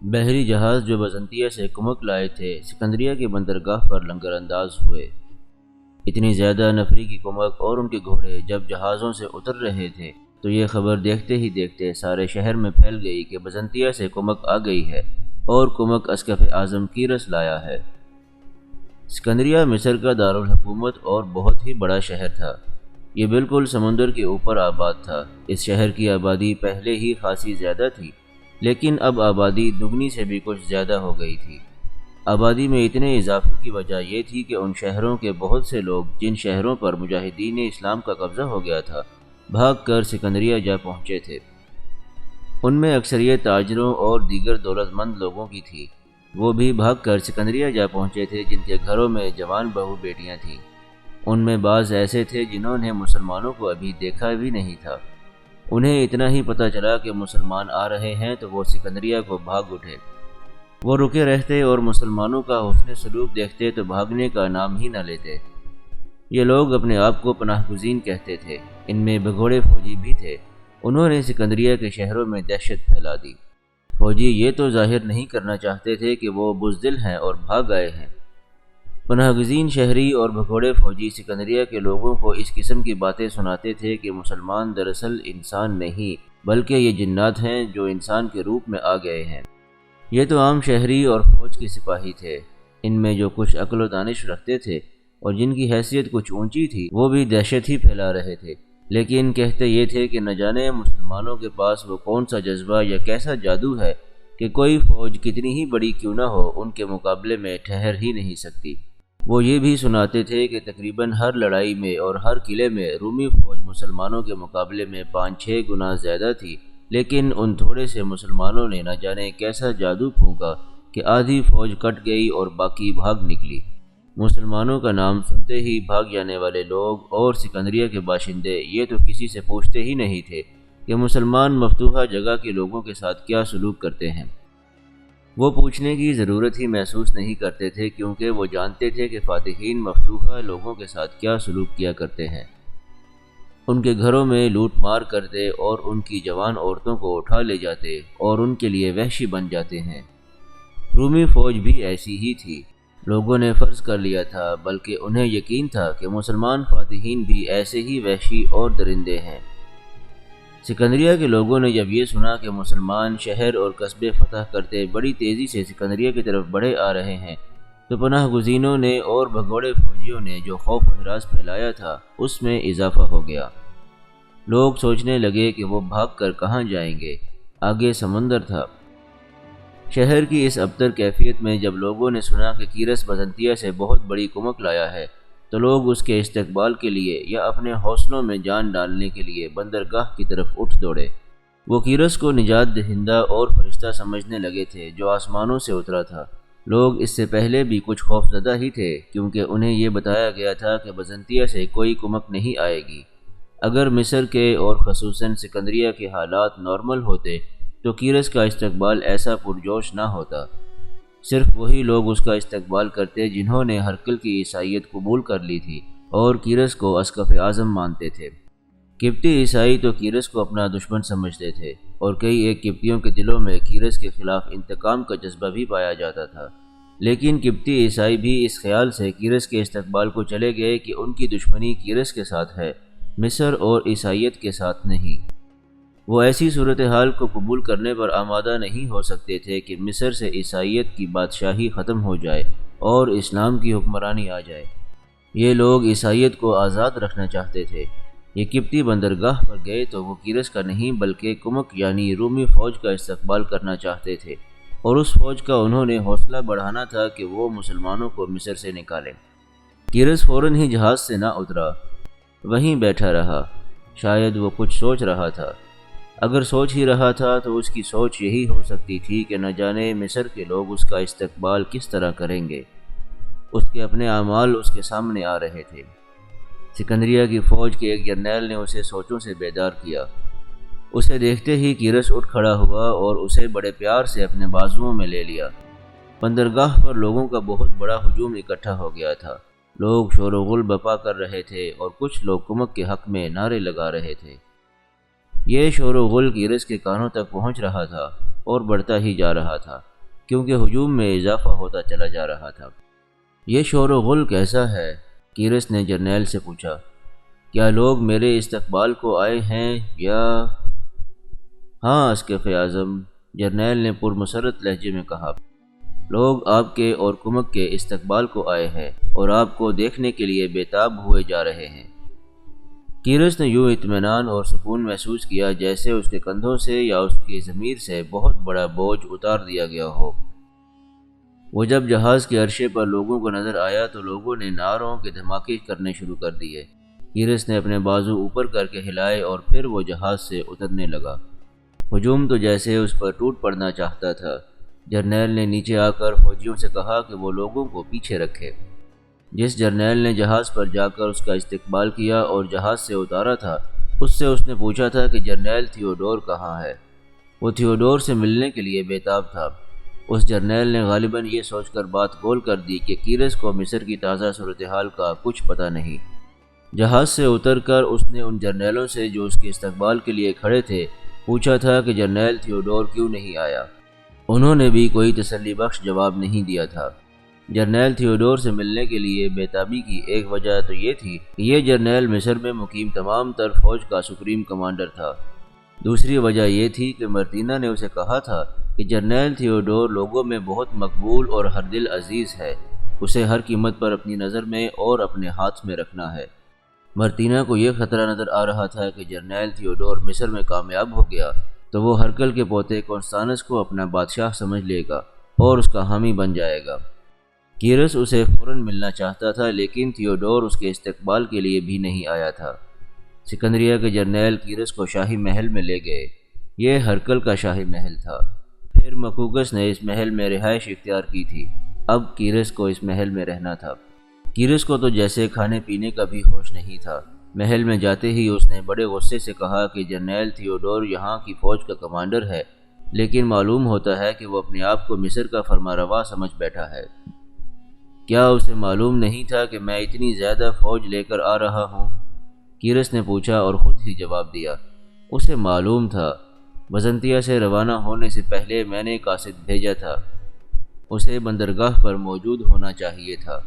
بحری جہاز جو بزنطیہ سے کمک لائے تھے سکندریہ کی بندرگاہ پر لنگر انداز ہوئے۔ اتنی زیادہ نفری کی کمک اور ان کے گھوڑے جب جہازوں سے اتر رہے تھے تو یہ خبر دیکھتے ہی دیکھتے سارے شہر میں پھیل گئی کہ بزنطیہ سے کمک آ گئی ہے اور کمک اسقف اعظم کیرس لایا ہے۔ سکندریہ مصر کا دارالحکومت اور بہت ہی بڑا شہر تھا۔ یہ بالکل سمندر کے اوپر آباد تھا۔ اس شہر کی آبادی پہلے ہی خاصی زیادہ تھی، لیکن اب آبادی دگنی سے بھی کچھ زیادہ ہو گئی تھی۔ آبادی میں اتنے اضافے کی وجہ یہ تھی کہ ان شہروں کے بہت سے لوگ جن شہروں پر مجاہدین اسلام کا قبضہ ہو گیا تھا بھاگ کر سکندریہ جا پہنچے تھے۔ ان میں اکثریت تاجروں اور دیگر دولت مند لوگوں کی تھی۔ وہ بھی بھاگ کر سکندریہ جا پہنچے تھے جن کے گھروں میں جوان بہو بیٹیاں تھیں۔ ان میں بعض ایسے تھے جنہوں نے مسلمانوں کو ابھی دیکھا بھی نہیں تھا۔ انہیں اتنا ہی پتہ چلا کہ مسلمان آ رہے ہیں تو وہ سکندریہ کو بھاگ اٹھے۔ وہ رکے رہتے اور مسلمانوں کا حسن سلوک دیکھتے تو بھاگنے کا نام ہی نہ لیتے۔ یہ لوگ اپنے آپ کو پناہ گزین کہتے تھے۔ ان میں بھگوڑے فوجی بھی تھے۔ انہوں نے سکندریہ کے شہروں میں دہشت پھیلا دی۔ فوجی یہ تو ظاہر نہیں کرنا چاہتے تھے کہ وہ بزدل ہیں اور بھاگ آئے ہیں۔ پناہ گزین شہری اور بھگوڑے فوجی سکندریہ کے لوگوں کو اس قسم کی باتیں سناتے تھے کہ مسلمان دراصل انسان نہیں بلکہ یہ جنات ہیں جو انسان کے روپ میں آ گئے ہیں۔ یہ تو عام شہری اور فوج کے سپاہی تھے۔ ان میں جو کچھ عقل و دانش رکھتے تھے اور جن کی حیثیت کچھ اونچی تھی وہ بھی دہشت ہی پھیلا رہے تھے، لیکن کہتے یہ تھے کہ نہ جانے مسلمانوں کے پاس وہ کون سا جذبہ یا کیسا جادو ہے کہ کوئی فوج کتنی ہی بڑی کیوں نہ ہو ان کے مقابلے میں ٹھہر ہی نہیں سکتی۔ وہ یہ بھی سناتے تھے کہ تقریباً ہر لڑائی میں اور ہر قلعے میں رومی فوج مسلمانوں کے مقابلے میں 5-6 گنا زیادہ تھی، لیکن ان تھوڑے سے مسلمانوں نے نہ جانے کیسا جادو پھونکا کہ آدھی فوج کٹ گئی اور باقی بھاگ نکلی۔ مسلمانوں کا نام سنتے ہی بھاگ جانے والے لوگ اور سکندریہ کے باشندے یہ تو کسی سے پوچھتے ہی نہیں تھے کہ مسلمان مفتوحہ جگہ کے لوگوں کے ساتھ کیا سلوک کرتے ہیں۔ وہ پوچھنے کی ضرورت ہی محسوس نہیں کرتے تھے کیونکہ وہ جانتے تھے کہ فاتحین مفتوحہ لوگوں کے ساتھ کیا سلوک کیا کرتے ہیں۔ ان کے گھروں میں لوٹ مار کرتے اور ان کی جوان عورتوں کو اٹھا لے جاتے اور ان کے لیے وحشی بن جاتے ہیں۔ رومی فوج بھی ایسی ہی تھی۔ لوگوں نے فرض کر لیا تھا بلکہ انہیں یقین تھا کہ مسلمان فاتحین بھی ایسے ہی وحشی اور درندے ہیں۔ سکندریہ کے لوگوں نے جب یہ سنا کہ مسلمان شہر اور قصبے فتح کرتے بڑی تیزی سے سکندریہ کی طرف بڑھے آ رہے ہیں تو پناہ گزینوں نے اور بھگوڑے فوجیوں نے جو خوف و ہراس پھیلایا تھا اس میں اضافہ ہو گیا۔ لوگ سوچنے لگے کہ وہ بھاگ کر کہاں جائیں گے، آگے سمندر تھا۔ شہر کی اس ابتر کیفیت میں جب لوگوں نے سنا کہ کیرس بزنطیہ سے بہت بڑی کمک لایا ہے تو لوگ اس کے استقبال کے لیے یا اپنے حوصلوں میں جان ڈالنے کے لیے بندرگاہ کی طرف اٹھ دوڑے۔ وہ کیرس کو نجات دہندہ اور فرشتہ سمجھنے لگے تھے جو آسمانوں سے اترا تھا۔ لوگ اس سے پہلے بھی کچھ خوف زدہ ہی تھے کیونکہ انہیں یہ بتایا گیا تھا کہ بزنطیہ سے کوئی کمک نہیں آئے گی۔ اگر مصر کے اور خصوصاً سکندریہ کے حالات نارمل ہوتے تو کیرس کا استقبال ایسا پرجوش نہ ہوتا۔ صرف وہی لوگ اس کا استقبال کرتے جنہوں نے ہرقل کی عیسائیت قبول کر لی تھی اور کیرس کو اسقف اعظم مانتے تھے۔ قبطی عیسائی تو کیرس کو اپنا دشمن سمجھتے تھے اور کئی ایک قبطیوں کے دلوں میں کیرس کے خلاف انتقام کا جذبہ بھی پایا جاتا تھا، لیکن قبطی عیسائی بھی اس خیال سے کیرس کے استقبال کو چلے گئے کہ ان کی دشمنی کیرس کے ساتھ ہے، مصر اور عیسائیت کے ساتھ نہیں۔ وہ ایسی صورتحال کو قبول کرنے پر آمادہ نہیں ہو سکتے تھے کہ مصر سے عیسائیت کی بادشاہی ختم ہو جائے اور اسلام کی حکمرانی آ جائے۔ یہ لوگ عیسائیت کو آزاد رکھنا چاہتے تھے۔ یہ قبطی بندرگاہ پر گئے تو وہ کیرس کا نہیں بلکہ کمک یعنی رومی فوج کا استقبال کرنا چاہتے تھے، اور اس فوج کا انہوں نے حوصلہ بڑھانا تھا کہ وہ مسلمانوں کو مصر سے نکالیں۔ کیرس فوراً ہی جہاز سے نہ اترا، وہیں بیٹھا رہا۔ شاید وہ کچھ سوچ رہا تھا۔ اگر سوچ ہی رہا تھا تو اس کی سوچ یہی ہو سکتی تھی کہ نہ جانے مصر کے لوگ اس کا استقبال کس طرح کریں گے۔ اس کے اپنے اعمال اس کے سامنے آ رہے تھے۔ سکندریہ کی فوج کے ایک جرنیل نے اسے سوچوں سے بیدار کیا۔ اسے دیکھتے ہی کیرس اٹھ کھڑا ہوا اور اسے بڑے پیار سے اپنے بازوؤں میں لے لیا۔ بندرگاہ پر لوگوں کا بہت بڑا ہجوم اکٹھا ہو گیا تھا۔ لوگ شور و غل بپا کر رہے تھے اور کچھ لوگ کمک کے حق میں نعرے لگا رہے تھے۔ یہ شور و غل کیرس کے کانوں تک پہنچ رہا تھا اور بڑھتا ہی جا رہا تھا۔ کیونکہ ہجوم میں اضافہ ہوتا چلا جا رہا تھا۔ یہ شور و غل کیسا ہے؟ کیرس نے جرنیل سے پوچھا۔ کیا لوگ میرے استقبال کو آئے ہیں یا؟ ہاں اسقف اعظم، جرنیل نے پرمسرت لہجے میں کہا، لوگ آپ کے اور کمک کے استقبال کو آئے ہیں اور آپ کو دیکھنے کے لیے بےتاب ہوئے جا رہے ہیں۔ کیرس نے یوں اطمینان اور سکون محسوس کیا جیسے اس کے کندھوں سے یا اس کی ضمیر سے بہت بڑا بوجھ اتار دیا گیا ہو۔ وہ جب جہاز کے عرشے پر لوگوں کو نظر آیا تو لوگوں نے نعروں کے دھماکے کرنے شروع کر دیے۔ کیرس نے اپنے بازو اوپر کر کے ہلائے اور پھر وہ جہاز سے اترنے لگا۔ ہجوم تو جیسے اس پر ٹوٹ پڑنا چاہتا تھا۔ جرنیل نے نیچے آ کر فوجیوں سے کہا کہ وہ لوگوں کو پیچھے رکھے۔ جس جرنیل نے جہاز پر جا کر اس کا استقبال کیا اور جہاز سے اتارا تھا، اس نے پوچھا تھا کہ جرنیل تھیوڈور کہاں ہے۔ وہ تھیوڈور سے ملنے کے لیے بےتاب تھا۔ اس جرنیل نے غالباً یہ سوچ کر بات گول کر دی کہ کیرس کو مصر کی تازہ صورتحال کا کچھ پتہ نہیں۔ جہاز سے اتر کر اس نے ان جرنیلوں سے جو اس کے استقبال کے لیے کھڑے تھے پوچھا تھا کہ جرنیل تھیوڈور کیوں نہیں آیا۔ انہوں نے بھی کوئی تسلی بخش جواب نہیں دیا تھا۔ جرنیل تھیوڈور سے ملنے کے لیے بےتابی کی ایک وجہ تو یہ تھی کہ یہ جرنیل مصر میں مقیم تمام تر فوج کا سپریم کمانڈر تھا۔ دوسری وجہ یہ تھی کہ مرتینہ نے اسے کہا تھا کہ جرنیل تھیوڈور لوگوں میں بہت مقبول اور ہر دل عزیز ہے، اسے ہر قیمت پر اپنی نظر میں اور اپنے ہاتھ میں رکھنا ہے۔ مرتینہ کو یہ خطرہ نظر آ رہا تھا کہ جرنیل تھیوڈور مصر میں کامیاب ہو گیا تو وہ ہرکل کے پوتے کونستانس کو اپنا بادشاہ سمجھ لے گا اور اس کا حامی بن جائے گا۔ کیرس اسے فوراً ملنا چاہتا تھا لیکن تھیوڈور اس کے استقبال کے لیے بھی نہیں آیا تھا۔ سکندریہ کے جرنیل کیرس کو شاہی محل میں لے گئے۔ یہ ہرکل کا شاہی محل تھا۔ پھر مکوکس نے اس محل میں رہائش اختیار کی تھی۔ اب کیرس کو اس محل میں رہنا تھا۔ کیرس کو تو جیسے کھانے پینے کا بھی ہوش نہیں تھا۔ محل میں جاتے ہی اس نے بڑے غصے سے کہا کہ جرنیل تھیوڈور یہاں کی فوج کا کمانڈر ہے، لیکن معلوم ہوتا ہے کہ وہ اپنے آپ کو مصر کا فرمانروا سمجھ بیٹھا ہے۔ کیا اسے معلوم نہیں تھا کہ میں اتنی زیادہ فوج لے کر آ رہا ہوں؟ کیرس نے پوچھا اور خود ہی جواب دیا، اسے معلوم تھا۔ بزنطیہ سے روانہ ہونے سے پہلے میں نے قاصد بھیجا تھا، اسے بندرگاہ پر موجود ہونا چاہیے تھا۔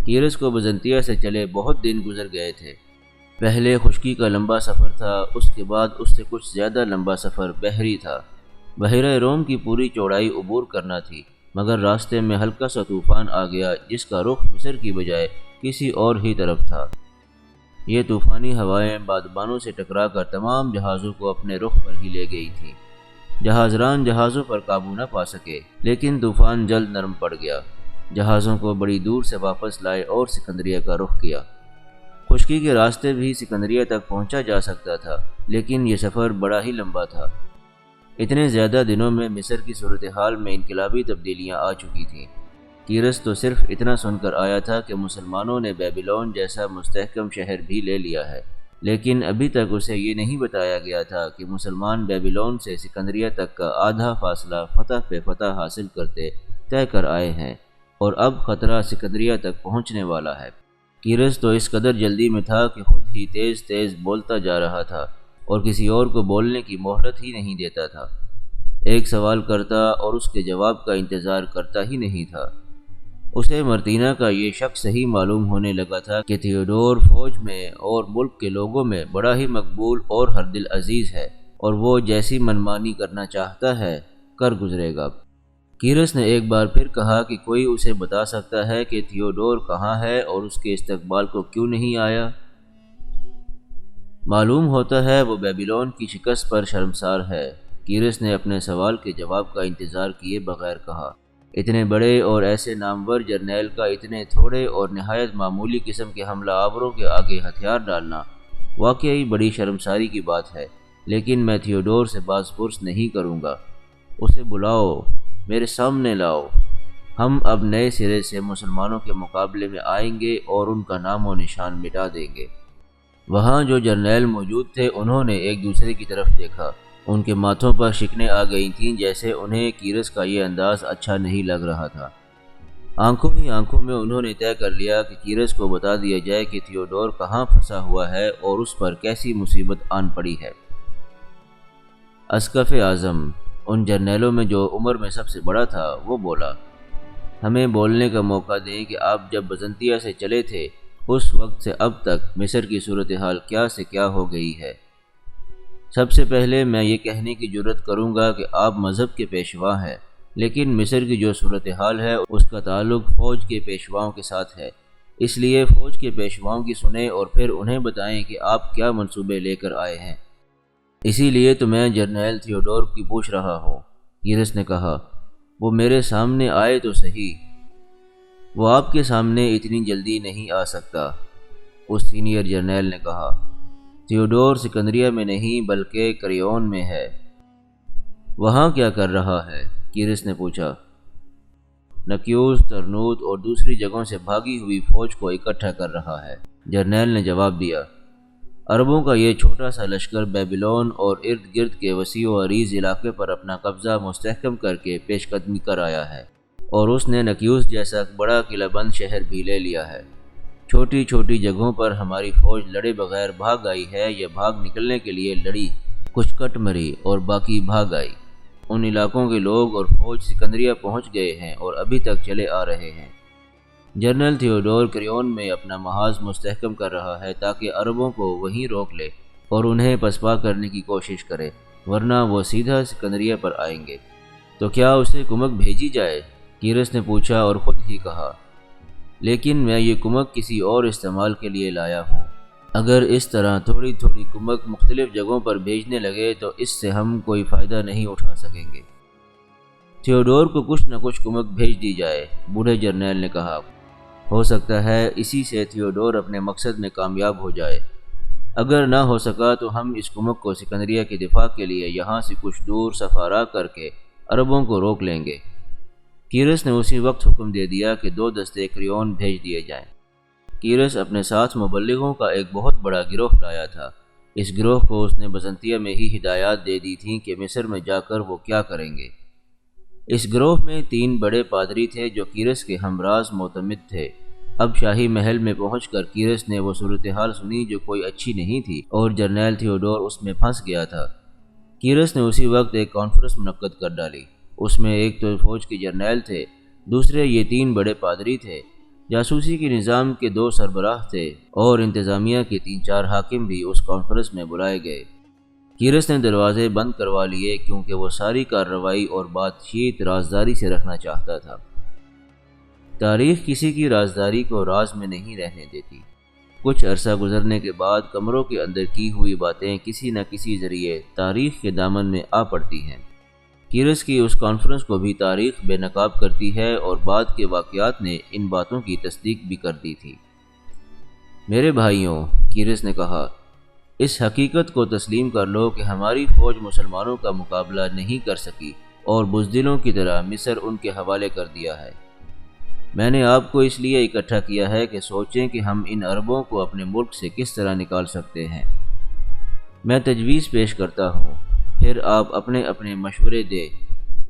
کیرس کو بزنطیہ سے چلے بہت دن گزر گئے تھے۔ پہلے خشکی کا لمبا سفر تھا، اس کے بعد اس سے کچھ زیادہ لمبا سفر بحری تھا۔ بحیرہ روم کی پوری چوڑائی عبور کرنا تھی، مگر راستے میں ہلکا سا طوفان آ گیا جس کا رخ مصر کی بجائے کسی اور ہی طرف تھا۔ یہ طوفانی ہوائیں بادبانوں سے ٹکرا کر تمام جہازوں کو اپنے رخ پر ہی لے گئی تھیں۔ جہازران جہازوں پر قابو نہ پا سکے، لیکن طوفان جلد نرم پڑ گیا۔ جہازوں کو بڑی دور سے واپس لائے اور سکندریہ کا رخ کیا۔ خشکی کے راستے بھی سکندریہ تک پہنچا جا سکتا تھا، لیکن یہ سفر بڑا ہی لمبا تھا۔ اتنے زیادہ دنوں میں مصر کی صورتحال میں انقلابی تبدیلیاں آ چکی تھیں۔ کیرس تو صرف اتنا سن کر آیا تھا کہ مسلمانوں نے بیبیلون جیسا مستحکم شہر بھی لے لیا ہے، لیکن ابھی تک اسے یہ نہیں بتایا گیا تھا کہ مسلمان بیبیلون سے سکندریہ تک کا آدھا فاصلہ فتح پہ فتح حاصل کرتے طے کر آئے ہیں اور اب خطرہ سکندریہ تک پہنچنے والا ہے۔ کیرس تو اس قدر جلدی میں تھا کہ خود ہی تیز تیز بولتا جا رہا تھا اور کسی اور کو بولنے کی مہلت ہی نہیں دیتا تھا۔ ایک سوال کرتا اور اس کے جواب کا انتظار کرتا ہی نہیں تھا۔ اسے مرتینہ کا یہ شک صحیح معلوم ہونے لگا تھا کہ تھیوڈور فوج میں اور ملک کے لوگوں میں بڑا ہی مقبول اور ہر دل عزیز ہے، اور وہ جیسی منمانی کرنا چاہتا ہے کر گزرے گا۔ کیرس نے ایک بار پھر کہا کہ کوئی اسے بتا سکتا ہے کہ تھیوڈور کہاں ہے اور اس کے استقبال کو کیوں نہیں آیا؟ معلوم ہوتا ہے وہ بیبیلون کی شکست پر شرمسار ہے، کیرس نے اپنے سوال کے جواب کا انتظار کیے بغیر کہا۔ اتنے بڑے اور ایسے نامور جرنیل کا اتنے تھوڑے اور نہایت معمولی قسم کے حملہ آوروں کے آگے ہتھیار ڈالنا واقعی بڑی شرمساری کی بات ہے، لیکن میں تھیوڈور سے باز پرس نہیں کروں گا۔ اسے بلاؤ، میرے سامنے لاؤ۔ ہم اب نئے سرے سے مسلمانوں کے مقابلے میں آئیں گے اور ان کا نام و نشان مٹا دیں گے۔ وہاں جو جرنیل موجود تھے انہوں نے ایک دوسرے کی طرف دیکھا۔ ان کے ماتھوں پر شکنیں آ گئی تھیں، جیسے انہیں کیرس کا یہ انداز اچھا نہیں لگ رہا تھا۔ آنکھوں ہی آنکھوں میں انہوں نے طے کر لیا کہ کیرس کو بتا دیا جائے کہ تھیوڈور کہاں پھنسا ہوا ہے اور اس پر کیسی مصیبت آن پڑی ہے۔ اسقف اعظم، ان جرنیلوں میں جو عمر میں سب سے بڑا تھا وہ بولا، ہمیں بولنے کا موقع دیں کہ آپ جب بزنطیہ سے چلے تھے اس وقت سے اب تک مصر کی صورتحال کیا سے کیا ہو گئی ہے۔ سب سے پہلے میں یہ کہنے کی جرات کروں گا کہ آپ مذہب کے پیشوا ہیں، لیکن مصر کی جو صورتحال ہے اس کا تعلق فوج کے پیشواؤں کے ساتھ ہے۔ اس لیے فوج کے پیشواؤں کی سنیں اور پھر انہیں بتائیں کہ آپ کیا منصوبے لے کر آئے ہیں۔ اسی لیے تو میں جرنیل تھیوڈور کی پوچھ رہا ہوں، کیرس نے کہا۔ وہ میرے سامنے آئے تو صحیح۔ وہ آپ کے سامنے اتنی جلدی نہیں آ سکتا، اس سینئر جرنیل نے کہا۔ تھیوڈور سکندریہ میں نہیں بلکہ کریون میں ہے۔ وہاں کیا کر رہا ہے؟ کیرس نے پوچھا۔ نکیوس، ترنوت اور دوسری جگہوں سے بھاگی ہوئی فوج کو اکٹھا کر رہا ہے، جرنیل نے جواب دیا۔ عربوں کا یہ چھوٹا سا لشکر بیبلون اور ارد گرد کے وسیع و عریض علاقے پر اپنا قبضہ مستحکم کر کے پیش قدمی کر آیا ہے، اور اس نے نکیوس جیسا بڑا قلعہ بند شہر بھی لے لیا ہے۔ چھوٹی چھوٹی جگہوں پر ہماری فوج لڑے بغیر بھاگ آئی ہے یا بھاگ نکلنے کے لیے لڑی، کچھ کٹ مری اور باقی بھاگ آئی۔ ان علاقوں کے لوگ اور فوج سکندریہ پہنچ گئے ہیں اور ابھی تک چلے آ رہے ہیں۔ جنرل تھیوڈور کریون میں اپنا محاذ مستحکم کر رہا ہے تاکہ عربوں کو وہیں روک لے اور انہیں پسپا کرنے کی کوشش کرے، ورنہ وہ سیدھا سکندریہ پر آئیں گے۔ تو کیا اسے کمک بھیجی جائے؟ کیرس نے پوچھا اور خود ہی کہا، لیکن میں یہ کمک کسی اور استعمال کے لیے لایا ہوں۔ اگر اس طرح تھوڑی تھوڑی کمک مختلف جگہوں پر بھیجنے لگے تو اس سے ہم کوئی فائدہ نہیں اٹھا سکیں گے۔ تھیوڈور کو کچھ نہ کچھ کمک بھیج دی جائے، بوڑھے جرنیل نے کہا۔ ہو سکتا ہے اسی سے تھیوڈور اپنے مقصد میں کامیاب ہو جائے۔ اگر نہ ہو سکا تو ہم اس کمک کو سکندریہ کے دفاع کے لیے یہاں سے کچھ دور سفارا کر کے عربوں کو روک لیں گے۔ کیرس نے اسی وقت حکم دے دیا کہ 2 دستے کریون بھیج دیے جائیں۔ کیرس اپنے ساتھ مبلغوں کا ایک بہت بڑا گروہ لایا تھا۔ اس گروہ کو اس نے بزنطیہ میں ہی ہدایات دے دی تھیں کہ مصر میں جا کر وہ کیا کریں گے۔ اس گروہ میں 3 بڑے پادری تھے جو کیرس کے ہمراز معتمد تھے۔ اب شاہی محل میں پہنچ کر کیرس نے وہ صورتحال سنی جو کوئی اچھی نہیں تھی، اور جرنیل تھیوڈور اس میں پھنس گیا تھا۔ کیرس نے اسی وقت ایک کانفرنس منعقد کر ڈالی۔ اس میں ایک تو فوج کے جرنیل تھے، دوسرے یہ 3 بڑے پادری تھے، جاسوسی کے نظام کے 2 سربراہ تھے، اور انتظامیہ کے 3-4 حاکم بھی اس کانفرنس میں بلائے گئے۔ کیرس نے دروازے بند کروا لیے کیونکہ وہ ساری کارروائی اور بات چیت رازداری سے رکھنا چاہتا تھا۔ تاریخ کسی کی رازداری کو راز میں نہیں رہنے دیتی۔ کچھ عرصہ گزرنے کے بعد کمروں کے اندر کی ہوئی باتیں کسی نہ کسی ذریعے تاریخ کے دامن میں آ پڑتی ہیں۔ کیرس کی اس کانفرنس کو بھی تاریخ بے نقاب کرتی ہے، اور بعد کے واقعات نے ان باتوں کی تصدیق بھی کر دی تھی۔ میرے بھائیوں، کیرس نے کہا، اس حقیقت کو تسلیم کر لو کہ ہماری فوج مسلمانوں کا مقابلہ نہیں کر سکی اور بزدلوں کی طرح مصر ان کے حوالے کر دیا ہے۔ میں نے آپ کو اس لیے اکٹھا کیا ہے کہ سوچیں کہ ہم ان عربوں کو اپنے ملک سے کس طرح نکال سکتے ہیں۔ میں تجویز پیش کرتا ہوں، پھر آپ اپنے اپنے مشورے دیں،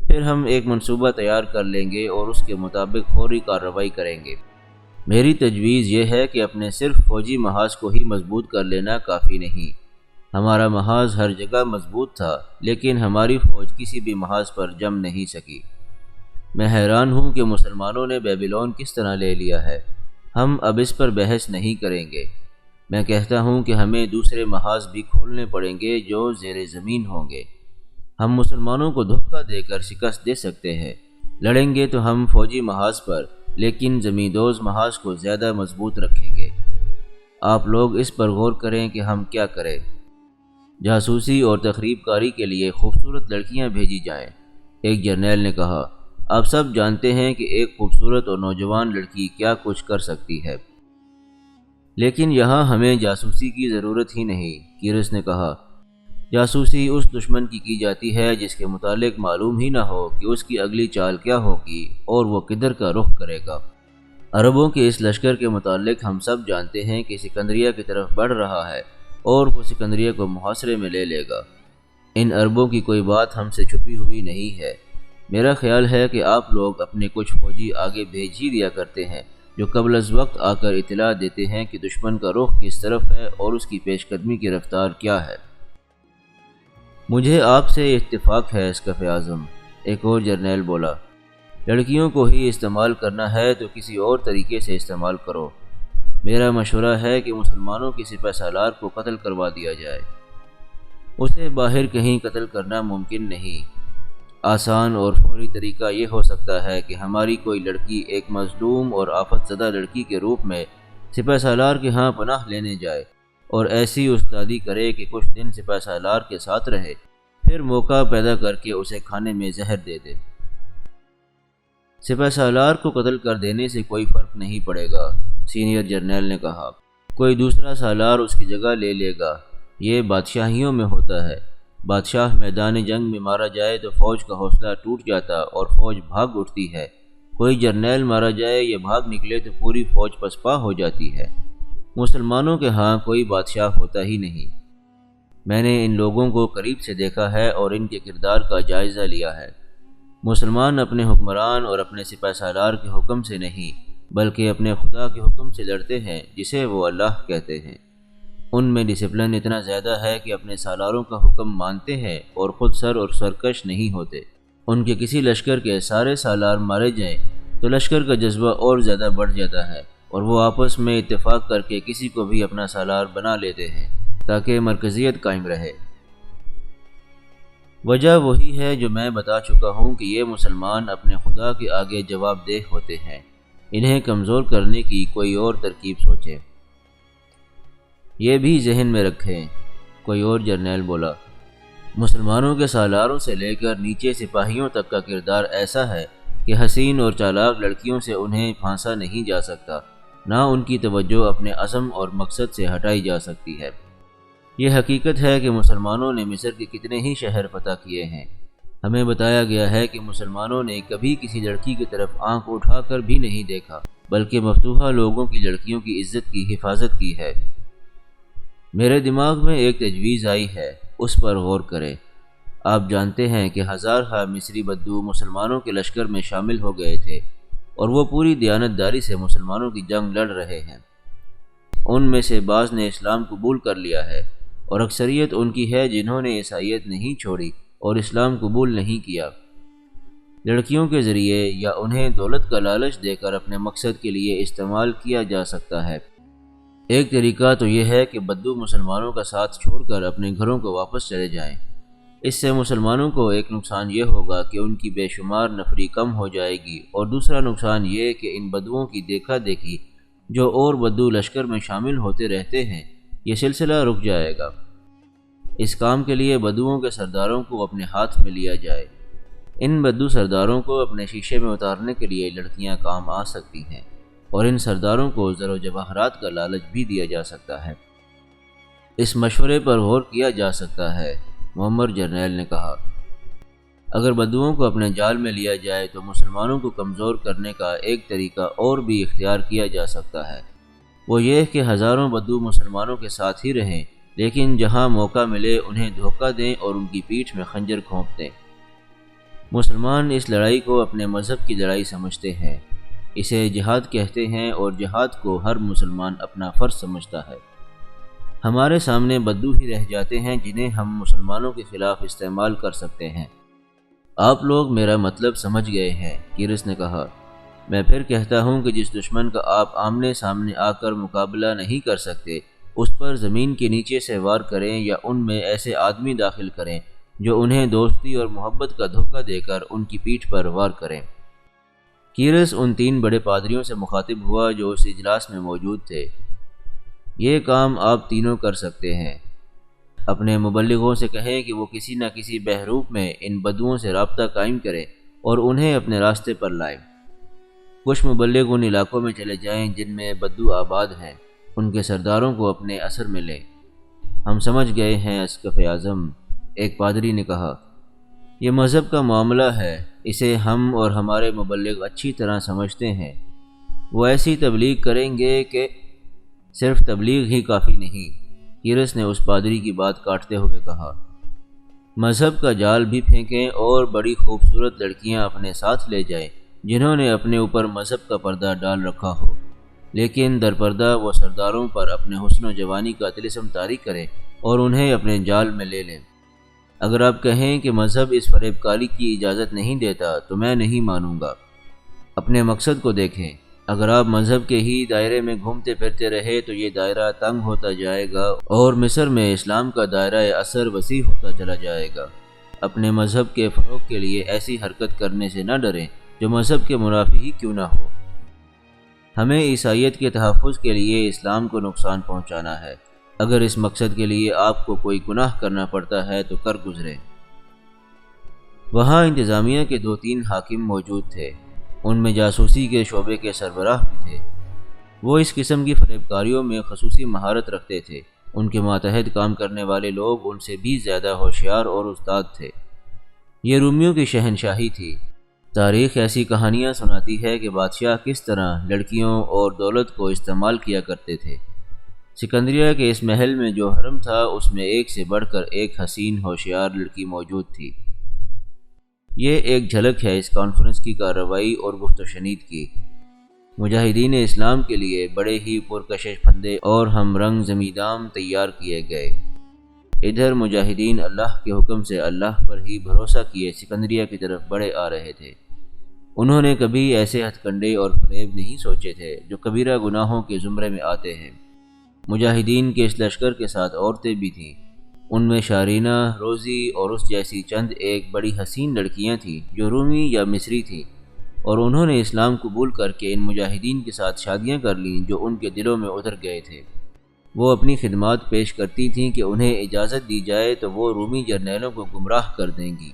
پھر ہم ایک منصوبہ تیار کر لیں گے اور اس کے مطابق فوری کارروائی کریں گے۔ میری تجویز یہ ہے کہ اپنے صرف فوجی محاذ کو ہی مضبوط کر لینا کافی نہیں۔ ہمارا محاذ ہر جگہ مضبوط تھا، لیکن ہماری فوج کسی بھی محاذ پر جم نہیں سکی۔ میں حیران ہوں کہ مسلمانوں نے بیبلون کس طرح لے لیا ہے۔ ہم اب اس پر بحث نہیں کریں گے۔ میں کہتا ہوں کہ ہمیں دوسرے محاذ بھی کھولنے پڑیں گے جو زیر زمین ہوں گے۔ ہم مسلمانوں کو دھوکہ دے کر شکست دے سکتے ہیں۔ لڑیں گے تو ہم فوجی محاذ پر، لیکن زمیندوز محاذ کو زیادہ مضبوط رکھیں گے۔ آپ لوگ اس پر غور کریں کہ ہم کیا کریں۔ جاسوسی اور تخریب کاری کے لیے خوبصورت لڑکیاں بھیجی جائیں، ایک جرنیل نے کہا۔ آپ سب جانتے ہیں کہ ایک خوبصورت اور نوجوان لڑکی کیا کچھ کر سکتی ہے۔ لیکن یہاں ہمیں جاسوسی کی ضرورت ہی نہیں، کیرس نے کہا۔ جاسوسی اس دشمن کی جاتی ہے جس کے متعلق معلوم ہی نہ ہو کہ اس کی اگلی چال کیا ہوگی اور وہ کدھر کا رخ کرے گا۔ عربوں کے اس لشکر کے متعلق ہم سب جانتے ہیں کہ سکندریہ کی طرف بڑھ رہا ہے اور وہ سکندریہ کو محاصرے میں لے لے گا۔ ان عربوں کی کوئی بات ہم سے چھپی ہوئی نہیں ہے۔ میرا خیال ہے کہ آپ لوگ اپنے کچھ فوجی آگے بھیج ہی دیا کرتے ہیں جو قبل از وقت آ کر اطلاع دیتے ہیں کہ دشمن کا رخ کس طرف ہے اور اس کی پیش قدمی کی رفتار کیا ہے۔ مجھے آپ سے اتفاق ہے اسقف اعظم، ایک اور جرنیل بولا۔ لڑکیوں کو ہی استعمال کرنا ہے تو کسی اور طریقے سے استعمال کرو۔ میرا مشورہ ہے کہ مسلمانوں کی سپہ سالار کو قتل کروا دیا جائے۔ اسے باہر کہیں قتل کرنا ممکن نہیں۔ آسان اور فوری طریقہ یہ ہو سکتا ہے کہ ہماری کوئی لڑکی ایک مظلوم اور آفت زدہ لڑکی کے روپ میں سپہ سالار کے ہاں پناہ لینے جائے اور ایسی استادی کرے کہ کچھ دن سپہ سالار کے ساتھ رہے، پھر موقع پیدا کر کے اسے کھانے میں زہر دے دے۔ سپہ سالار کو قتل کر دینے سے کوئی فرق نہیں پڑے گا، سینئر جرنیل نے کہا۔ کوئی دوسرا سالار اس کی جگہ لے لے گا۔ یہ بادشاہیوں میں ہوتا ہے۔ بادشاہ میدان جنگ میں مارا جائے تو فوج کا حوصلہ ٹوٹ جاتا اور فوج بھاگ اٹھتی ہے۔ کوئی جرنیل مارا جائے یا بھاگ نکلے تو پوری فوج پسپا ہو جاتی ہے۔ مسلمانوں کے ہاں کوئی بادشاہ ہوتا ہی نہیں۔ میں نے ان لوگوں کو قریب سے دیکھا ہے اور ان کے کردار کا جائزہ لیا ہے۔ مسلمان اپنے حکمران اور اپنے سپہ سالار کے حکم سے نہیں بلکہ اپنے خدا کے حکم سے لڑتے ہیں جسے وہ اللہ کہتے ہیں۔ ان میں ڈسپلن اتنا زیادہ ہے کہ اپنے سالاروں کا حکم مانتے ہیں اور خود سر اور سرکش نہیں ہوتے۔ ان کے کسی لشکر کے سارے سالار مارے جائیں تو لشکر کا جذبہ اور زیادہ بڑھ جاتا ہے اور وہ آپس میں اتفاق کر کے کسی کو بھی اپنا سالار بنا لیتے ہیں تاکہ مرکزیت قائم رہے۔ وجہ وہی ہے جو میں بتا چکا ہوں کہ یہ مسلمان اپنے خدا کے آگے جواب دہ ہوتے ہیں۔ انہیں کمزور کرنے کی کوئی اور ترکیب سوچیں۔ یہ بھی ذہن میں رکھیں، کوئی اور جرنیل بولا۔ مسلمانوں کے سالاروں سے لے کر نیچے سپاہیوں تک کا کردار ایسا ہے کہ حسین اور چالاک لڑکیوں سے انہیں پھانسا نہیں جا سکتا، نہ ان کی توجہ اپنے عزم اور مقصد سے ہٹائی جا سکتی ہے۔ یہ حقیقت ہے کہ مسلمانوں نے مصر کے کتنے ہی شہر فتح کیے ہیں۔ ہمیں بتایا گیا ہے کہ مسلمانوں نے کبھی کسی لڑکی کی طرف آنکھ اٹھا کر بھی نہیں دیکھا بلکہ مفتوحہ لوگوں کی لڑکیوں کی عزت کی حفاظت کی ہے۔ میرے دماغ میں ایک تجویز آئی ہے، اس پر غور کریں۔ آپ جانتے ہیں کہ ہزارہ مصری بدو مسلمانوں کے لشکر میں شامل ہو گئے تھے اور وہ پوری دیانتداری سے مسلمانوں کی جنگ لڑ رہے ہیں۔ ان میں سے بعض نے اسلام قبول کر لیا ہے اور اکثریت ان کی ہے جنہوں نے عیسائیت نہیں چھوڑی اور اسلام قبول نہیں کیا۔ لڑکیوں کے ذریعے یا انہیں دولت کا لالچ دے کر اپنے مقصد کے لیے استعمال کیا جا سکتا ہے۔ ایک طریقہ تو یہ ہے کہ بدو مسلمانوں کا ساتھ چھوڑ کر اپنے گھروں کو واپس چلے جائیں۔ اس سے مسلمانوں کو ایک نقصان یہ ہوگا کہ ان کی بے شمار نفری کم ہو جائے گی اور دوسرا نقصان یہ کہ ان بدوؤں کی دیکھا دیکھی جو اور بدو لشکر میں شامل ہوتے رہتے ہیں، یہ سلسلہ رک جائے گا۔ اس کام کے لیے بدوؤں کے سرداروں کو اپنے ہاتھ میں لیا جائے۔ ان بدو سرداروں کو اپنے شیشے میں اتارنے کے لیے لڑکیاں کام آ سکتی ہیں اور ان سرداروں کو زر و جواہرات کا لالچ بھی دیا جا سکتا ہے۔ اس مشورے پر غور کیا جا سکتا ہے، معمر جرنیل نے کہا۔ اگر بدوؤں کو اپنے جال میں لیا جائے تو مسلمانوں کو کمزور کرنے کا ایک طریقہ اور بھی اختیار کیا جا سکتا ہے۔ وہ یہ کہ ہزاروں بدو مسلمانوں کے ساتھ ہی رہیں لیکن جہاں موقع ملے انہیں دھوکہ دیں اور ان کی پیٹھ میں خنجر گھونپ دیں۔ مسلمان اس لڑائی کو اپنے مذہب کی لڑائی سمجھتے ہیں، اسے جہاد کہتے ہیں اور جہاد کو ہر مسلمان اپنا فرض سمجھتا ہے۔ ہمارے سامنے بدو ہی رہ جاتے ہیں جنہیں ہم مسلمانوں کے خلاف استعمال کر سکتے ہیں۔ آپ لوگ میرا مطلب سمجھ گئے ہیں، کیرس نے کہا۔ میں پھر کہتا ہوں کہ جس دشمن کا آپ آمنے سامنے آ کر مقابلہ نہیں کر سکتے اس پر زمین کے نیچے سے وار کریں یا ان میں ایسے آدمی داخل کریں جو انہیں دوستی اور محبت کا دھوکہ دے کر ان کی پیٹھ پر وار کریں۔ کیرس ان 3 بڑے پادریوں سے مخاطب ہوا جو اس اجلاس میں موجود تھے۔ یہ کام آپ تینوں کر سکتے ہیں۔ اپنے مبلغوں سے کہیں کہ وہ کسی نہ کسی بحروپ میں ان بدوؤں سے رابطہ قائم کریں اور انہیں اپنے راستے پر لائیں۔ کچھ مبلغ ان علاقوں میں چلے جائیں جن میں بدو آباد ہیں، ان کے سرداروں کو اپنے اثر میں لیں۔ ہم سمجھ گئے ہیں اسقف اعظم، ایک پادری نے کہا۔ یہ مذہب کا معاملہ ہے، اسے ہم اور ہمارے مبلغ اچھی طرح سمجھتے ہیں۔ وہ ایسی تبلیغ کریں گے کہ صرف تبلیغ ہی کافی نہیں، کیرس نے اس پادری کی بات کاٹتے ہوئے کہا۔ مذہب کا جال بھی پھینکیں اور بڑی خوبصورت لڑکیاں اپنے ساتھ لے جائیں جنہوں نے اپنے اوپر مذہب کا پردہ ڈال رکھا ہو، لیکن در پردہ وہ سرداروں پر اپنے حسن و جوانی کا طلسم طاری کریں اور انہیں اپنے جال میں لے لیں۔ اگر آپ کہیں کہ مذہب اس فریب کاری کی اجازت نہیں دیتا تو میں نہیں مانوں گا۔ اپنے مقصد کو دیکھیں۔ اگر آپ مذہب کے ہی دائرے میں گھومتے پھرتے رہے تو یہ دائرہ تنگ ہوتا جائے گا اور مصر میں اسلام کا دائرہ اثر وسیع ہوتا چلا جائے گا۔ اپنے مذہب کے فروغ کے لیے ایسی حرکت کرنے سے نہ ڈریں جو مذہب کے منافی ہی کیوں نہ ہو۔ ہمیں عیسائیت کے تحفظ کے لیے اسلام کو نقصان پہنچانا ہے۔ اگر اس مقصد کے لیے آپ کو کوئی گناہ کرنا پڑتا ہے تو کر گزریں۔ وہاں انتظامیہ کے 2-3 حاکم موجود تھے۔ ان میں جاسوسی کے شعبے کے سربراہ بھی تھے۔ وہ اس قسم کی فریب کاریوں میں خصوصی مہارت رکھتے تھے۔ ان کے ماتحت کام کرنے والے لوگ ان سے بھی زیادہ ہوشیار اور استاد تھے۔ یہ رومیوں کی شہنشاہی تھی۔ تاریخ ایسی کہانیاں سناتی ہے کہ بادشاہ کس طرح لڑکیوں اور دولت کو استعمال کیا کرتے تھے۔ سکندریہ کے اس محل میں جو حرم تھا اس میں ایک سے بڑھ کر ایک حسین ہوشیار لڑکی موجود تھی۔ یہ ایک جھلک ہے اس کانفرنس کی کارروائی اور گفت و شنید کی۔ مجاہدین اسلام کے لیے بڑے ہی پرکشش پھندے اور ہم رنگ زمیندام تیار کیے گئے۔ ادھر مجاہدین اللہ کے حکم سے اللہ پر ہی بھروسہ کیے سکندریہ کی طرف بڑھے آ رہے تھے۔ انہوں نے کبھی ایسے ہتھ کنڈے اور فریب نہیں سوچے تھے جو کبیرہ گناہوں کے زمرے میں آتے ہیں۔ مجاہدین کے اس لشکر کے ساتھ عورتیں بھی تھیں۔ ان میں شارینہ، روزی اور اس جیسی چند ایک بڑی حسین لڑکیاں تھیں جو رومی یا مصری تھیں، اور انہوں نے اسلام قبول کر کے ان مجاہدین کے ساتھ شادیاں کر لیں جو ان کے دلوں میں اتر گئے تھے۔ وہ اپنی خدمات پیش کرتی تھیں کہ انہیں اجازت دی جائے تو وہ رومی جرنیلوں کو گمراہ کر دیں گی،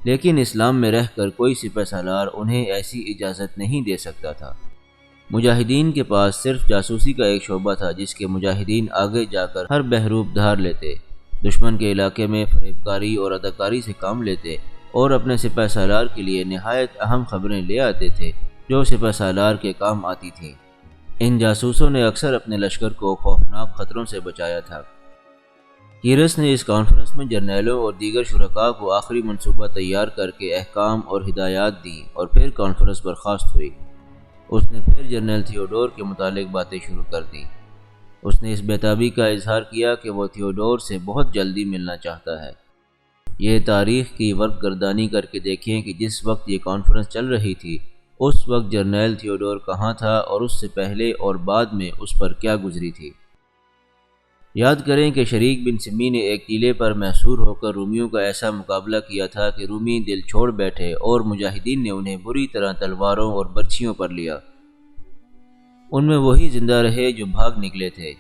لیکن اسلام میں رہ کر کوئی سپہ سالار انہیں ایسی اجازت نہیں دے سکتا تھا۔ مجاہدین کے پاس صرف جاسوسی کا ایک شعبہ تھا جس کے مجاہدین آگے جا کر ہر بحروب دھار لیتے، دشمن کے علاقے میں فریب کاری اور اداکاری سے کام لیتے اور اپنے سپہ سالار کے لیے نہایت اہم خبریں لے آتے تھے جو سپہ سالار کے کام آتی تھیں۔ ان جاسوسوں نے اکثر اپنے لشکر کو خوفناک خطروں سے بچایا تھا۔ کیرس نے اس کانفرنس میں جرنیلوں اور دیگر شرکاء کو آخری منصوبہ تیار کر کے احکام اور ہدایات دیں اور پھر کانفرنس برخاست ہوئی۔ اس نے پھر جنرل تھیوڈور کے متعلق باتیں شروع کر دیں۔ اس نے اس بیتابی کا اظہار کیا کہ وہ تھیوڈور سے بہت جلدی ملنا چاہتا ہے۔ یہ تاریخ کی ورق گردانی کر کے دیکھیں کہ جس وقت یہ کانفرنس چل رہی تھی اس وقت جرنیل تھیوڈور کہاں تھا اور اس سے پہلے اور بعد میں اس پر کیا گزری تھی۔ یاد کریں کہ شریک بن سمی نے ایک ٹیلے پر محصور ہو کر رومیوں کا ایسا مقابلہ کیا تھا کہ رومی دل چھوڑ بیٹھے اور مجاہدین نے انہیں بری طرح تلواروں اور برچھیوں پر لیا۔ ان میں وہی زندہ رہے جو بھاگ نکلے تھے۔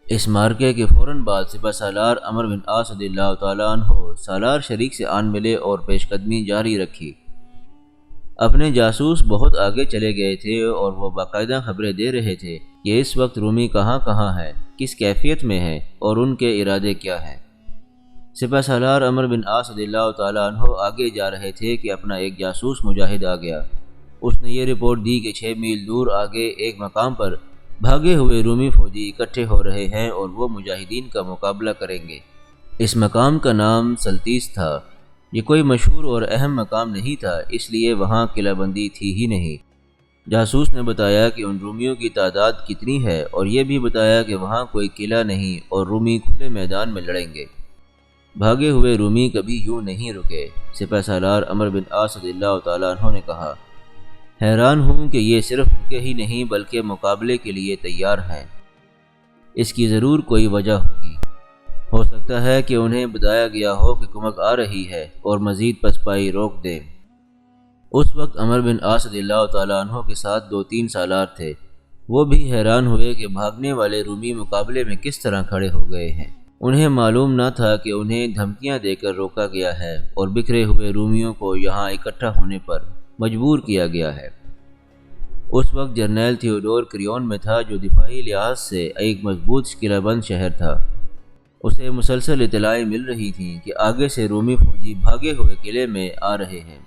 اس مارکے کے فوراً بعد سپہ سالار عمرو بن عاص رضی اللہ تعالیٰ عنہ سالار شریک سے آن ملے اور پیش قدمی جاری رکھی۔ اپنے جاسوس بہت آگے چلے گئے تھے اور وہ باقاعدہ خبریں دے رہے تھے کہ اس وقت رومی کہاں کہاں ہے، کس کیفیت میں ہے اور ان کے ارادے کیا ہیں۔ سپہ سالار عمرو بن عاص رضی اللہ تعالیٰ عنہ آگے جا رہے تھے کہ اپنا ایک جاسوس مجاہد آ گیا۔ اس نے یہ رپورٹ دی کہ 6 میل دور آگے ایک مقام پر بھاگے ہوئے رومی فوجی اکٹھے ہو رہے ہیں اور وہ مجاہدین کا مقابلہ کریں گے۔ اس مقام کا نام سلتیس تھا۔ یہ کوئی مشہور اور اہم مقام نہیں تھا، اس لیے وہاں قلعہ بندی تھی ہی نہیں۔ جاسوس نے بتایا کہ ان رومیوں کی تعداد کتنی ہے اور یہ بھی بتایا کہ وہاں کوئی قلعہ نہیں اور رومی کھلے میدان میں لڑیں گے۔ بھاگے ہوئے رومی کبھی یوں نہیں رکے۔ سپہ سالار عمرو بن عاص رضی اللہ تعالیٰ عنہ نے کہا، حیران ہوں کہ یہ صرف رکے ہی نہیں بلکہ مقابلے کے لیے تیار ہیں۔ اس کی ضرور کوئی وجہ ہوگی۔ ہو سکتا ہے کہ انہیں بتایا گیا ہو کہ کمک آ رہی ہے اور مزید پسپائی روک دیں۔ اس وقت عمرو بن عاص رضی اللہ تعالیٰ عنہ کے ساتھ 2-3 سالار تھے۔ وہ بھی حیران ہوئے کہ بھاگنے والے رومی مقابلے میں کس طرح کھڑے ہو گئے ہیں۔ انہیں معلوم نہ تھا کہ انہیں دھمکیاں دے کر روکا گیا ہے اور بکھرے ہوئے رومیوں کو یہاں اکٹھا ہونے پر مجبور کیا گیا ہے۔ اس وقت جرنیل تھیوڈور کریون میں تھا جو دفاعی لحاظ سے ایک مضبوط قلعہ بند شہر تھا۔ اسے مسلسل اطلاعیں مل رہی تھیں کہ آگے سے رومی فوجی بھاگے ہوئے قلعے میں آ رہے ہیں۔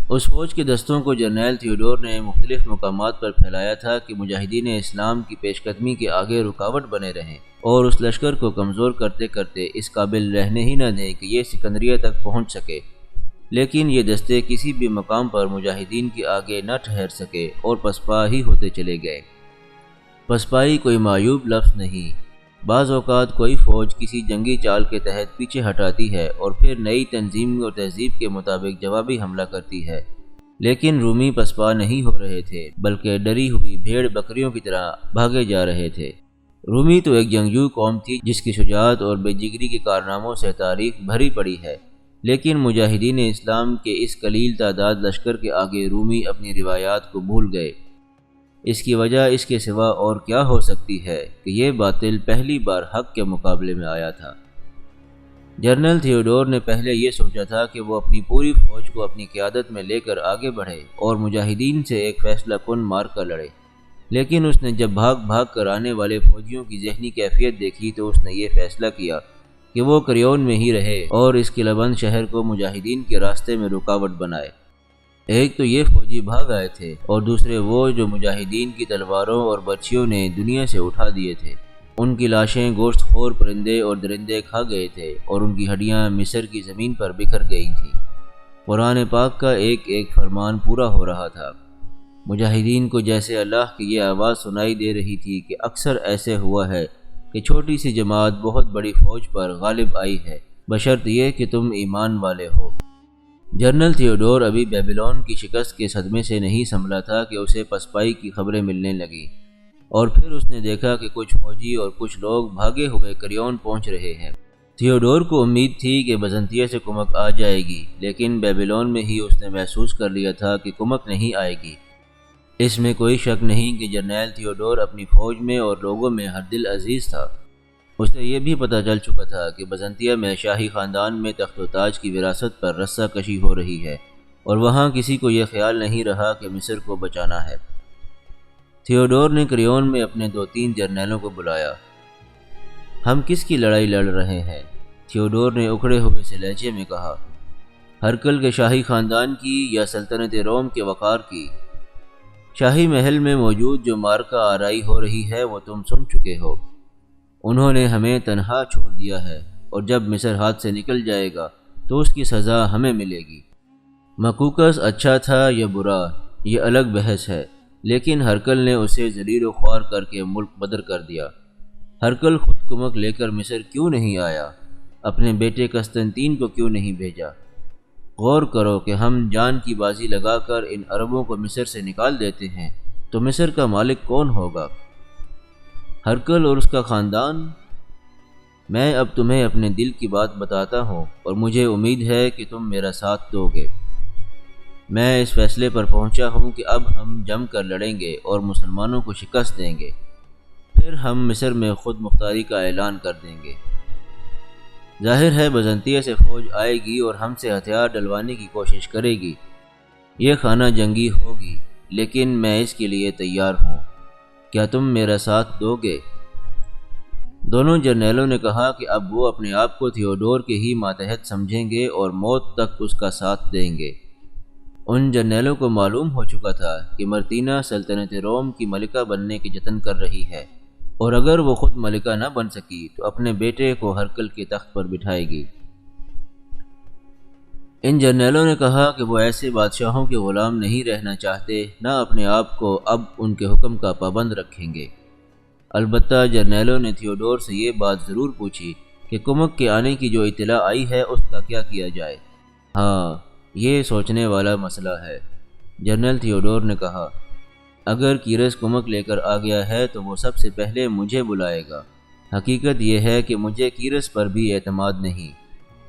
اس فوج کے دستوں کو جرنیل تھیوڈور نے مختلف مقامات پر پھیلایا تھا کہ مجاہدین اسلام کی پیش قدمی کے آگے رکاوٹ بنے رہیں اور اس لشکر کو کمزور کرتے کرتے اس قابل رہنے ہی نہ دیں کہ یہ سکندریہ تک پہنچ سکے۔ لیکن یہ دستے کسی بھی مقام پر مجاہدین کے آگے نہ ٹھہر سکے اور پسپا ہی ہوتے چلے گئے۔ پسپائی کوئی معیوب لفظ نہیں، بعض اوقات کوئی فوج کسی جنگی چال کے تحت پیچھے ہٹاتی ہے اور پھر نئی تنظیم اور تہذیب کے مطابق جوابی حملہ کرتی ہے، لیکن رومی پسپا نہیں ہو رہے تھے بلکہ ڈری ہوئی بھیڑ بکریوں کی طرح بھاگے جا رہے تھے۔ رومی تو ایک جنگجو قوم تھی جس کی شجاعت اور بے جگری کے کارناموں سے تاریخ بھری پڑی ہے، لیکن مجاہدین اسلام کے اس قلیل تعداد لشکر کے آگے رومی اپنی روایات کو بھول گئے۔ اس کی وجہ اس کے سوا اور کیا ہو سکتی ہے کہ یہ باطل پہلی بار حق کے مقابلے میں آیا تھا۔ جنرل تھیوڈور نے پہلے یہ سوچا تھا کہ وہ اپنی پوری فوج کو اپنی قیادت میں لے کر آگے بڑھے اور مجاہدین سے ایک فیصلہ کن معرکہ لڑے، لیکن اس نے جب بھاگ بھاگ کر آنے والے فوجیوں کی ذہنی کیفیت دیکھی تو اس نے یہ فیصلہ کیا کہ وہ کریون میں ہی رہے اور اس قلعہ بند شہر کو مجاہدین کے راستے میں رکاوٹ بنائے۔ ایک تو یہ فوجی بھاگ آئے تھے اور دوسرے وہ جو مجاہدین کی تلواروں اور برچھیوں نے دنیا سے اٹھا دیے تھے۔ ان کی لاشیں گوشت خور پرندے اور درندے کھا گئے تھے اور ان کی ہڈیاں مصر کی زمین پر بکھر گئی تھیں۔ قرآن پاک کا ایک ایک فرمان پورا ہو رہا تھا۔ مجاہدین کو جیسے اللہ کی یہ آواز سنائی دے رہی تھی کہ اکثر ایسے ہوا ہے کہ چھوٹی سی جماعت بہت بڑی فوج پر غالب آئی ہے، بشرط یہ کہ تم ایمان والے ہو۔ جنرل تھیوڈور ابھی بیبیلون کی شکست کے صدمے سے نہیں سنبھلا تھا کہ اسے پسپائی کی خبریں ملنے لگیں، اور پھر اس نے دیکھا کہ کچھ فوجی اور کچھ لوگ بھاگے ہوئے کریون پہنچ رہے ہیں۔ تھیوڈور کو امید تھی کہ بزنطیہ سے کمک آ جائے گی، لیکن بیبیلون میں ہی اس نے محسوس کر لیا تھا کہ کمک نہیں آئے گی۔ اس میں کوئی شک نہیں کہ جنرل تھیوڈور اپنی فوج میں اور لوگوں میں ہر دل عزیز تھا۔ اسے یہ بھی پتہ چل چکا تھا کہ بزنطیہ میں شاہی خاندان میں تخت و تاج کی وراثت پر رسہ کشی ہو رہی ہے، اور وہاں کسی کو یہ خیال نہیں رہا کہ مصر کو بچانا ہے۔ تھیوڈور نے کریون میں اپنے 2-3 جرنیلوں کو بلایا۔ ہم کس کی لڑائی لڑ رہے ہیں؟ تھیوڈور نے اکھڑے ہوئے سے لہجے میں کہا۔ ہرکل کے شاہی خاندان کی یا سلطنت روم کے وقار کی؟ شاہی محل میں موجود جو معرکہ آرائی ہو رہی ہے وہ تم سن چکے ہو۔ انہوں نے ہمیں تنہا چھوڑ دیا ہے، اور جب مصر ہاتھ سے نکل جائے گا تو اس کی سزا ہمیں ملے گی۔ مکوکس اچھا تھا یا برا یہ الگ بحث ہے، لیکن ہرکل نے اسے ذلیل و خوار کر کے ملک بدر کر دیا۔ ہرکل خود کمک لے کر مصر کیوں نہیں آیا؟ اپنے بیٹے قسطنطین کو کیوں نہیں بھیجا؟ غور کرو کہ ہم جان کی بازی لگا کر ان عربوں کو مصر سے نکال دیتے ہیں تو مصر کا مالک کون ہوگا؟ ہرکل اور اس کا خاندان؟ میں اب تمہیں اپنے دل کی بات بتاتا ہوں اور مجھے امید ہے کہ تم میرا ساتھ دو گے۔ میں اس فیصلے پر پہنچا ہوں کہ اب ہم جم کر لڑیں گے اور مسلمانوں کو شکست دیں گے، پھر ہم مصر میں خود مختاری کا اعلان کر دیں گے۔ ظاہر ہے بزنطیہ سے فوج آئے گی اور ہم سے ہتھیار ڈلوانے کی کوشش کرے گی۔ یہ خانہ جنگی ہوگی، لیکن میں اس کے لیے تیار ہوں۔ کیا تم میرا ساتھ دو گے؟ دونوں جرنیلوں نے کہا کہ اب وہ اپنے آپ کو تھیوڈور کے ہی ماتحت سمجھیں گے اور موت تک اس کا ساتھ دیں گے۔ ان جرنیلوں کو معلوم ہو چکا تھا کہ مرتینہ سلطنت روم کی ملکہ بننے کے جتن کر رہی ہے، اور اگر وہ خود ملکہ نہ بن سکی تو اپنے بیٹے کو ہرکل کے تخت پر بٹھائے گی۔ ان جرنیلوں نے کہا کہ وہ ایسے بادشاہوں کے غلام نہیں رہنا چاہتے، نہ اپنے آپ کو اب ان کے حکم کا پابند رکھیں گے۔ البتہ جرنیلوں نے تھیوڈور سے یہ بات ضرور پوچھی کہ کمک کے آنے کی جو اطلاع آئی ہے اس کا کیا کیا جائے۔ ہاں، یہ سوچنے والا مسئلہ ہے، جنرل تھیوڈور نے کہا۔ اگر کیرس کمک لے کر آ گیا ہے تو وہ سب سے پہلے مجھے بلائے گا۔ حقیقت یہ ہے کہ مجھے کیرس پر بھی اعتماد نہیں۔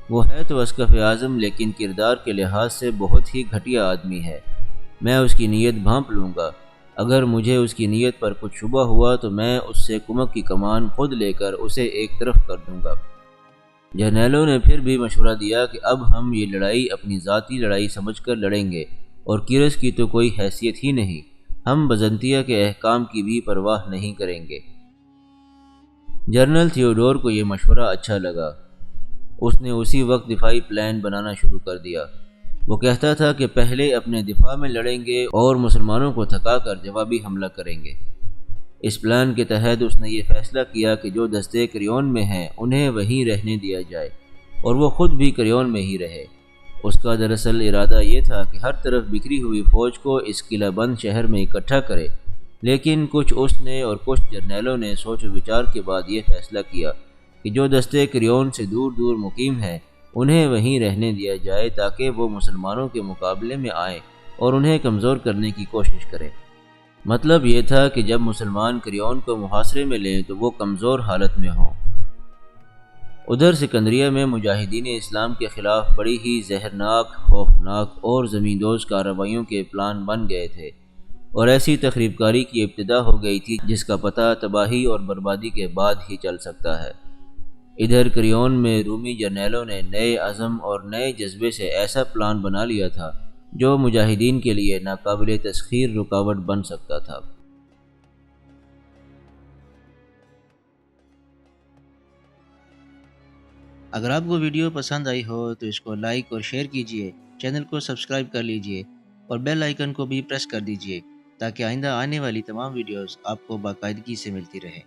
وہ ہے تو اسقف اعظم، لیکن کردار کے لحاظ سے بہت ہی گھٹیا آدمی ہے۔ میں اس کی نیت بھانپ لوں گا۔ اگر مجھے اس کی نیت پر کچھ شبہ ہوا تو میں اس سے کمک کی کمان خود لے کر اسے ایک طرف کر دوں گا۔ جرنیلوں نے پھر بھی مشورہ دیا کہ اب ہم یہ لڑائی اپنی ذاتی لڑائی سمجھ کر لڑیں گے، اور کیرس کی تو کوئی حیثیت ہی نہیں۔ ہم بزنطیہ کے احکام کی بھی پرواہ نہیں کریں گے۔ جنرل تھیوڈور کو یہ مشورہ اچھا لگا۔ اس نے اسی وقت دفاعی پلان بنانا شروع کر دیا۔ وہ کہتا تھا کہ پہلے اپنے دفاع میں لڑیں گے اور مسلمانوں کو تھکا کر جوابی حملہ کریں گے۔ اس پلان کے تحت اس نے یہ فیصلہ کیا کہ جو دستے کریون میں ہیں انہیں وہیں رہنے دیا جائے، اور وہ خود بھی کریون میں ہی رہے۔ اس کا دراصل ارادہ یہ تھا کہ ہر طرف بکھری ہوئی فوج کو اس قلعہ بند شہر میں اکٹھا کرے لیکن کچھ اس نے اور کچھ جرنیلوں نے سوچ و بچار کے بعد یہ فیصلہ کیا کہ جو دستے کریون سے دور دور مقیم ہیں انہیں وہیں رہنے دیا جائے تاکہ وہ مسلمانوں کے مقابلے میں آئیں اور انہیں کمزور کرنے کی کوشش کریں۔ مطلب یہ تھا کہ جب مسلمان کریون کو محاصرے میں لیں تو وہ کمزور حالت میں ہوں۔ ادھر سکندریہ میں مجاہدین اسلام کے خلاف بڑی ہی زہرناک، خوفناک اور زمیندوز کارروائیوں کے پلان بن گئے تھے، اور ایسی تخریب کاری کی ابتدا ہو گئی تھی جس کا پتہ تباہی اور بربادی کے بعد ہی چل سکتا ہے۔ ادھر کریون میں رومی جرنیلوں نے نئے عزم اور نئے جذبے سے ایسا پلان بنا لیا تھا جو مجاہدین کے لیے ناقابل تسخیر رکاوٹ بن سکتا تھا۔ اگر آپ کو ویڈیو پسند آئی ہو تو اس کو لائک اور شیئر کیجیے، چینل کو سبسکرائب کر لیجیے اور بیل آئیکن کو بھی پریس کر دیجیے تاکہ آئندہ آنے والی تمام ویڈیوز آپ کو باقاعدگی سے ملتی رہیں۔